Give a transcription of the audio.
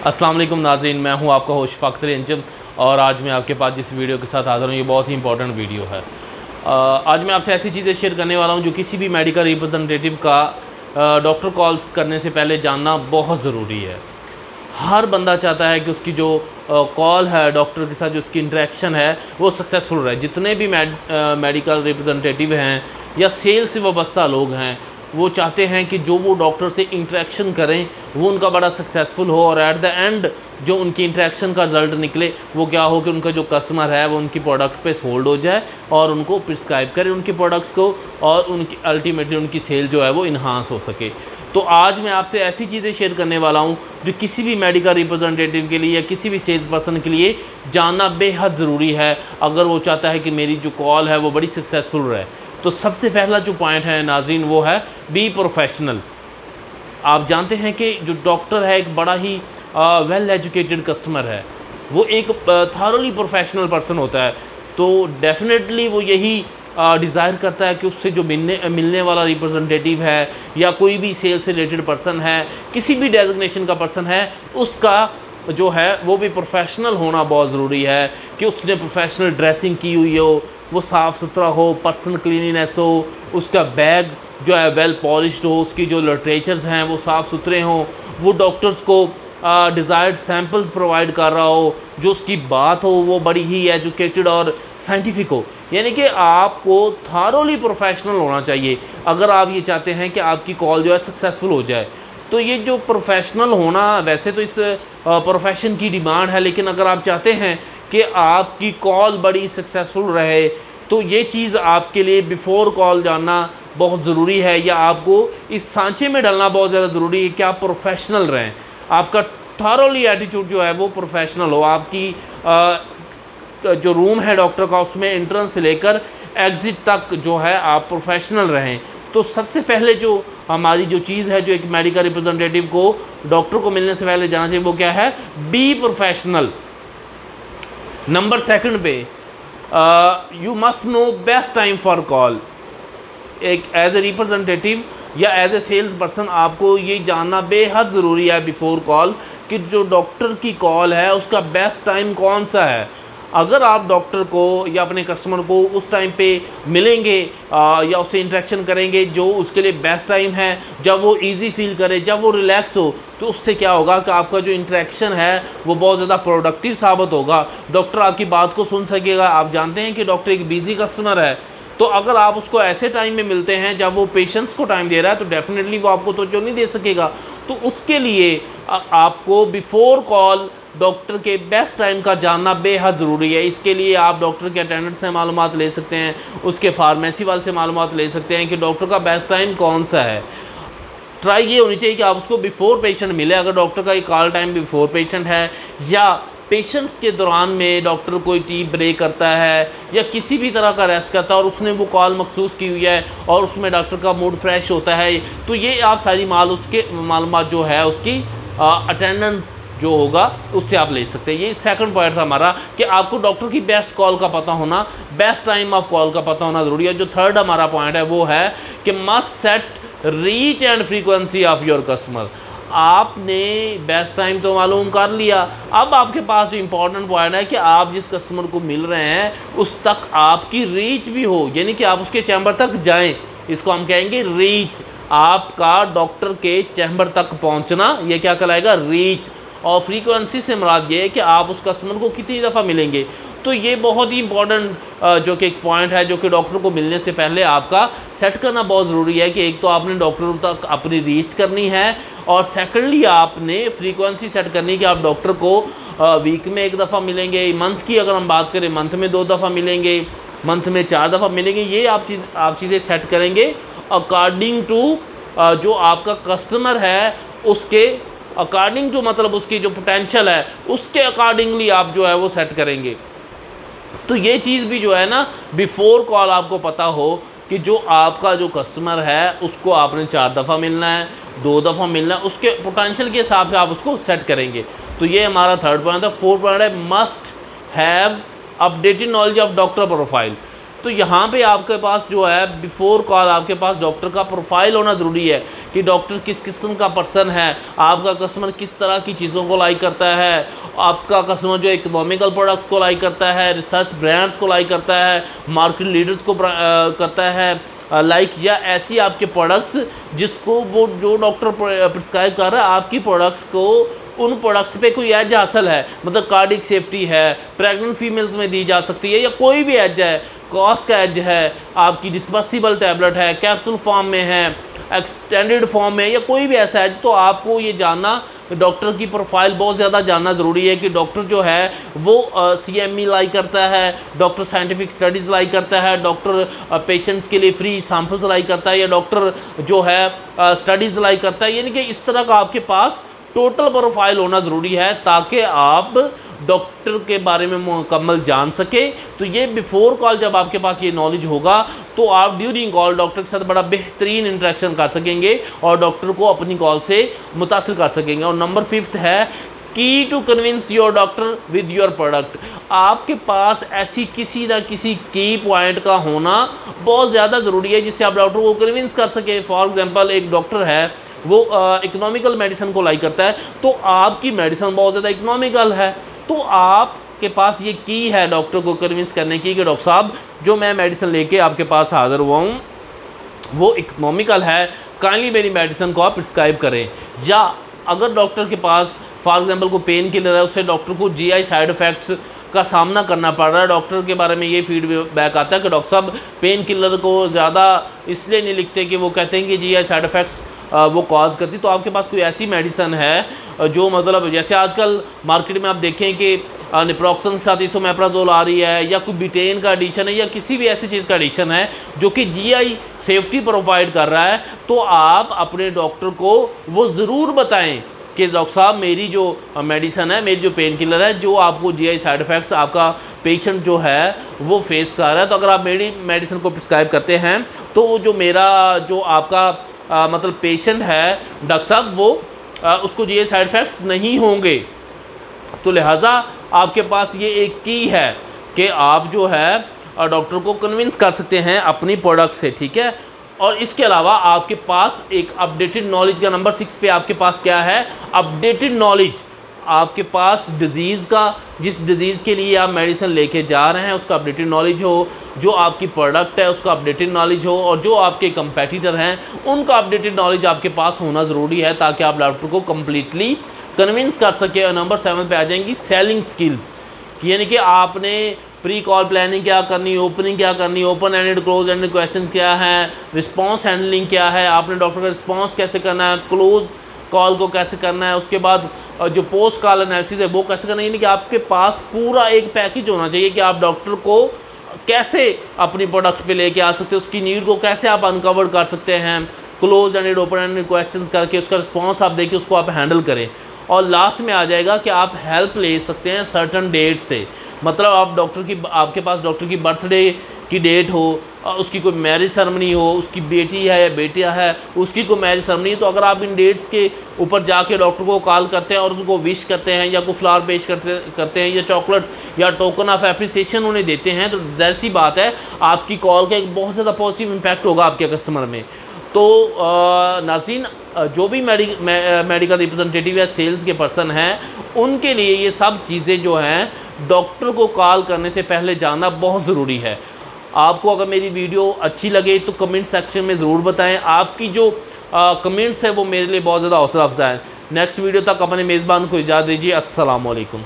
अस्सलाम वालेकुम नाज़रीन, मैं हूं आपका होस्ट फ़ाख्र अंजुम और आज मैं आपके पास जिस वीडियो के साथ हाज़िर हूं ये बहुत ही इंपॉर्टेंट वीडियो है। आज मैं आपसे ऐसी चीज़ें शेयर करने वाला हूं जो किसी भी मेडिकल रिप्रेजेंटेटिव का डॉक्टर कॉल करने से पहले जानना बहुत ज़रूरी है। हर बंदा चाहता है कि उसकी जो कॉल है डॉक्टर के साथ, जो उसकी इंटरेक्शन है वो सक्सेसफुल रहे। जितने भी मेडिकल रिप्रेजेंटेटिव हैं या सेल से वाबस्ता लोग हैं, वो चाहते हैं कि जो वो डॉक्टर से इंटरेक्शन करें वो उनका बड़ा सक्सेसफुल हो और एट द एंड जो उनकी इंटरेक्शन का रिज़ल्ट निकले वो क्या हो कि उनका जो कस्टमर है वो उनकी प्रोडक्ट पे होल्ड हो जाए और उनको प्रिस्क्राइब करे उनके प्रोडक्ट्स को और उनकी अल्टीमेटली उनकी सेल जो है वो इन्हांस हो सके। तो आज मैं आपसे ऐसी चीज़ें शेयर करने वाला हूँ जो किसी भी मेडिकल रिप्रेजेंटेटिव के लिए या किसी भी सेल्स पर्सन के लिए जानना बेहद ज़रूरी है, अगर वो चाहता है कि मेरी जो कॉल है वो बड़ी सक्सेसफुल रहे। तो सबसे पहला जो पॉइंट है नाज़रीन वो है बी प्रोफेशनल। आप जानते हैं कि जो डॉक्टर है एक बड़ा ही वेल एजुकेटेड कस्टमर है, वो एक थारोली प्रोफेशनल पर्सन होता है। तो डेफिनेटली वो यही डिज़ायर करता है कि उससे जो मिलने वाला रिप्रेजेंटेटिव है या कोई भी सेल से रिलेटेड पर्सन है, किसी भी डेजिग्नेशन का पर्सन है, उसका जो है वो भी प्रोफेशनल होना बहुत ज़रूरी है कि उसने प्रोफेशनल ड्रेसिंग की हुई हो, वो साफ़ सुथरा हो, पर्सनल क्लीनिनेस हो, उसका बैग जो है वेल पॉलिश्ड हो, उसकी जो लिटरेचर्स हैं वो साफ़ सुथरे हों, वो डॉक्टर्स को डिज़ायर्ड सैम्पल्स प्रोवाइड कर रहा हो, जो उसकी बात हो वो बड़ी ही एजुकेटेड और साइंटिफिक हो। यानी कि आपको थारोली प्रोफेशनल होना चाहिए अगर आप ये चाहते हैं कि आपकी कॉल जो है सक्सेसफुल हो जाए। तो ये जो प्रोफेशनल होना वैसे तो इस प्रोफेशन की डिमांड है, लेकिन अगर आप चाहते हैं कि आपकी कॉल बड़ी सक्सेसफुल रहे तो ये चीज़ आपके लिए बिफ़ोर कॉल जानना बहुत ज़रूरी है, या आपको इस सांचे में डलना बहुत ज़्यादा ज़रूरी है कि आप प्रोफेशनल रहें। आपका थॉरोली एटीट्यूड जो है वो प्रोफेशनल हो। आपकी जो रूम है डॉक्टर का उसमें एंट्रेंस से लेकर एग्ज़िट तक जो है आप प्रोफेशनल रहें। तो सबसे पहले जो हमारी जो चीज़ है जो एक मेडिकल रिप्रेजेंटेटिव को डॉक्टर को मिलने से पहले जाना चाहिए वो क्या है, बी प्रोफेशनल। नंबर सेकंड पे you must know best time for call. एक एज ए रिप्रेजेंटेटिव या एज ए सेल्स पर्सन आपको ये जानना बेहद ज़रूरी है बिफोर कॉल कि जो डॉक्टर की कॉल है उसका बेस्ट टाइम कौन सा है। अगर आप डॉक्टर को या अपने कस्टमर को उस टाइम पे मिलेंगे या उससे इंटरेक्शन करेंगे जो उसके लिए बेस्ट टाइम है, जब वो इजी फील करे, जब वो रिलैक्स हो, तो उससे क्या होगा कि आपका जो इंटरेक्शन है वो बहुत ज़्यादा प्रोडक्टिव साबित होगा। डॉक्टर आपकी बात को सुन सकेगा। आप जानते हैं कि डॉक्टर एक बिजी कस्टमर है, तो अगर आप उसको ऐसे टाइम में मिलते हैं जब वो पेशेंट्स को टाइम दे रहा है तो डेफिनेटली वो आपको तो नहीं दे सकेगा। तो उसके लिए आपको बिफोर कॉल डॉक्टर के बेस्ट टाइम का जानना बेहद ज़रूरी है। इसके लिए आप डॉक्टर के अटेंडेंट से मालूमात ले सकते हैं, उसके फार्मेसी वाले से मालूमात ले सकते हैं कि डॉक्टर का बेस्ट टाइम कौन सा है। ट्राई ये होनी चाहिए कि आप उसको बिफोर पेशेंट मिले। अगर डॉक्टर का एक कॉल टाइम बिफोर पेशेंट है या पेशेंट्स के दौरान में डॉक्टर कोई टी ब्रेक करता है या किसी भी तरह का रेस्ट करता है और उसने वो कॉल मखसूस की हुई है और उसमें डॉक्टर का मूड फ्रेश होता है, तो ये आप सारी मालूमात जो है उसकी अटेंडेंस जो होगा उससे आप ले सकते हैं। ये सेकंड पॉइंट था हमारा कि आपको डॉक्टर की बेस्ट कॉल का पता होना, बेस्ट टाइम ऑफ कॉल का पता होना ज़रूरी है। जो थर्ड हमारा पॉइंट है वो है कि must set reach and frequency of your customer. आपने बेस्ट टाइम तो मालूम कर लिया, अब आपके पास जो इम्पोर्टेंट पॉइंट है कि आप जिस कस्टमर को मिल रहे हैं उस तक आपकी रीच भी हो, यानी कि आप उसके चैम्बर तक जाएं। इसको हम कहेंगे रीच। आपका डॉक्टर के चैम्बर तक पहुंचना ये क्या कहलाएगा, रीच। और फ्रीक्वेंसी से मुराद ये है कि आप उस कस्टमर को कितनी दफ़ा मिलेंगे। तो ये बहुत ही इंपॉर्टेंट जो कि एक पॉइंट है जो कि डॉक्टर को मिलने से पहले आपका सेट करना बहुत ज़रूरी है कि एक तो आपने डॉक्टर तक अपनी रीच करनी है और सेकंडली आपने फ्रीक्वेंसी सेट करनी है कि आप डॉक्टर को वीक में एक दफ़ा मिलेंगे, मंथ की अगर हम बात करें मंथ में 2 दफ़ा मिलेंगे, मंथ में 4 दफ़ा मिलेंगे। ये आप चीज़ें सेट करेंगे अकॉर्डिंग टू जो आपका कस्टमर है उसके अकॉर्डिंग टू, मतलब उसकी जो पोटेंशियल है उसके अकॉर्डिंगली आप जो है वो सेट करेंगे। तो ये चीज़ भी जो है ना बिफोर कॉल आपको पता हो कि जो आपका जो कस्टमर है उसको आपने 4 दफ़ा मिलना है, 2 दफ़ा मिलना है, उसके पोटेंशियल के हिसाब से आप उसको सेट करेंगे। तो ये हमारा थर्ड पॉइंट था। फोर्थ पॉइंट है must have updated knowledge of doctor profile. तो यहाँ पे आपके पास जो है बिफोर कॉल आपके पास डॉक्टर का प्रोफाइल होना ज़रूरी है कि डॉक्टर किस किस्म का पर्सन है, आपका कस्टमर किस तरह की चीज़ों को लाइक करता है, आपका कस्टमर जो इकोनॉमिकल प्रोडक्ट्स को लाइक करता है, रिसर्च ब्रांड्स को लाइक करता है, मार्केट लीडर्स को करता है लाइक, या ऐसी आपके प्रोडक्ट्स जिसको वो जो डॉक्टर प्रिस्क्राइब कर रहा है आपकी प्रोडक्ट्स को उन प्रोडक्ट्स पे कोई एज हासिल है, मतलब कार्डिक सेफ्टी है, प्रेग्नेंट फीमेल्स में दी जा सकती है, या कोई भी एज है, कॉस्ट का एज है, आपकी डिस्पर्सिबल टैबलेट है, कैप्सूल फॉर्म में है, एक्सटेंडेड फॉर्म में, या कोई भी ऐसा एज। तो आपको ये जानना, डॉक्टर की प्रोफाइल बहुत ज़्यादा जानना ज़रूरी है कि डॉक्टर जो है वो CME लाइक करता है, डॉक्टर साइंटिफिक स्टडीज़ लाइक करता है, डॉक्टर पेशेंट्स के लिए फ्री सैंपल्स लाइक करता है, या डॉक्टर जो है स्टडीज़ लाइक करता है। यानी कि इस तरह का आपके पास टोटल प्रोफाइल होना ज़रूरी है ताकि आप डॉक्टर के बारे में मुकम्मल जान सके। तो ये बिफोर कॉल जब आपके पास ये नॉलेज होगा तो आप ड्यूरिंग कॉल डॉक्टर के साथ बड़ा बेहतरीन इंटरेक्शन कर सकेंगे और डॉक्टर को अपनी कॉल से मुतासिर कर सकेंगे। और नंबर 5 है की to convince your doctor with your product. आपके पास ऐसी किसी ना किसी की पॉइंट का होना बहुत ज़्यादा ज़रूरी है जिससे आप डॉक्टर को कन्विंस कर सके। फॉर एग्जांपल एक डॉक्टर है वो इकोनॉमिकल मेडिसिन को लाइक करता है, तो आपकी मेडिसिन बहुत ज़्यादा इकोनॉमिकल है, तो आपके पास ये की है डॉक्टर को कन्विंस करने की कि डॉक्टर साहब जो मैं मेडिसिन लेके आपके पास हाज़िर हुआ हूँ वो इकोनॉमिकल है, काइंडली मेरी मेडिसिन को आप प्रिस्क्राइब करें। या अगर डॉक्टर के पास फॉर एग्जांपल को पेन किलर है, उससे डॉक्टर को GI साइड इफ़ेक्ट्स का सामना करना पड़ रहा है, डॉक्टर के बारे में ये फीडबैक आता है कि डॉक्टर साहब पेन किलर को ज़्यादा इसलिए नहीं लिखते कि वो कहते हैं कि GI साइड इफ़ेक्ट्स वो कॉज करती। तो आपके पास कोई ऐसी मेडिसिन है जो मतलब जैसे आजकल मार्केट में आप देखें कि नेप्रोक्सन के साथ इसोमेप्राजोल आ रही है, या कोई बिटेन का एडिशन है, या किसी भी ऐसी चीज़ का एडिशन है जो कि GI सेफ्टी प्रोवाइड कर रहा है, तो आप अपने डॉक्टर को वो ज़रूर बताएं कि डॉक्टर साहब मेरी जो मेडिसिन है, मेरी जो पेन किलर है, जो आपको GI साइड इफ़ेक्ट्स आपका पेशेंट जो है वो फेस कर रहा है, तो अगर आप मेरी मेडिसिन को प्रिस्क्राइब करते हैं तो जो मेरा जो आपका मतलब पेशेंट है डॉक्टर साहब वो उसको GI साइड इफ़ेक्ट्स नहीं होंगे। तो लिहाजा आपके पास ये एक की है कि आप जो है डॉक्टर को कन्विंस कर सकते हैं अपनी प्रोडक्ट से, ठीक है। और इसके अलावा आपके पास एक अपडेटेड नॉलेज का नंबर 6 पे आपके पास क्या है, अपडेटेड नॉलेज। आपके पास डिज़ीज़ का, जिस डिज़ीज़ के लिए आप मेडिसिन लेके जा रहे हैं उसका अपडेटेड नॉलेज हो, जो आपकी प्रोडक्ट है उसका अपडेटेड नॉलेज हो, और जो आपके कंपेटिटर हैं उनका अपडेटेड नॉलेज आपके पास होना ज़रूरी है ताकि आप डॉक्टर को कम्प्लीटली कन्विंस कर सके। और नंबर 7 पे आ जाएंगी सेलिंग स्किल्स, यानी कि आपने प्री कॉल प्लानिंग क्या करनी, ओपनिंग क्या करनी, open ended close ended questions क्या हैं, रिस्पांस हैंडलिंग क्या है, आपने डॉक्टर का रिस्पांस कैसे करना है, क्लोज कॉल को कैसे करना है, उसके बाद जो पोस्ट कॉल एनालिसिस है वो कैसे करना है। यानी कि आपके पास पूरा एक पैकेज होना चाहिए कि आप डॉक्टर को कैसे अपनी प्रोडक्ट पे लेके आ सकते हैं, उसकी नीड को कैसे आप अनकवर कर सकते हैं, close ended open ended questions करके उसका रिस्पांस आप देखिए, उसको आप हैंडल करें। और लास्ट में आ जाएगा कि आप हेल्प ले सकते हैं सर्टन डेट से, मतलब आप डॉक्टर की, आपके पास डॉक्टर की बर्थडे की डेट हो, उसकी कोई मैरिज सेरेमनी हो, उसकी बेटी है या बेटिया है उसकी कोई मैरिज सेरेमनी, तो अगर आप इन डेट्स के ऊपर जाके डॉक्टर को कॉल करते हैं और उनको विश करते हैं या कोई फ्लावर पेश करते हैं या चॉकलेट या टोकन ऑफ एप्रिसिएशन उन्हें देते हैं, तो ज़ाहिर सी बात है आपकी कॉल का एक बहुत ज़्यादा पॉजिटिव इम्पैक्ट होगा आपके कस्टमर में। तो नाज़रीन, जो भी मेडिकल रिप्रेजेंटेटिव या सेल्स के पर्सन हैं उनके लिए ये सब चीज़ें जो हैं डॉक्टर को कॉल करने से पहले जानना बहुत ज़रूरी है। आपको अगर मेरी वीडियो अच्छी लगे तो कमेंट सेक्शन में ज़रूर बताएं। आपकी जो कमेंट्स है वो मेरे लिए बहुत ज़्यादा हौसला अफजा है। नेक्स्ट वीडियो तक अपने मेज़बान को इजाज़त दीजिए। अस्सलाम वालेकुम।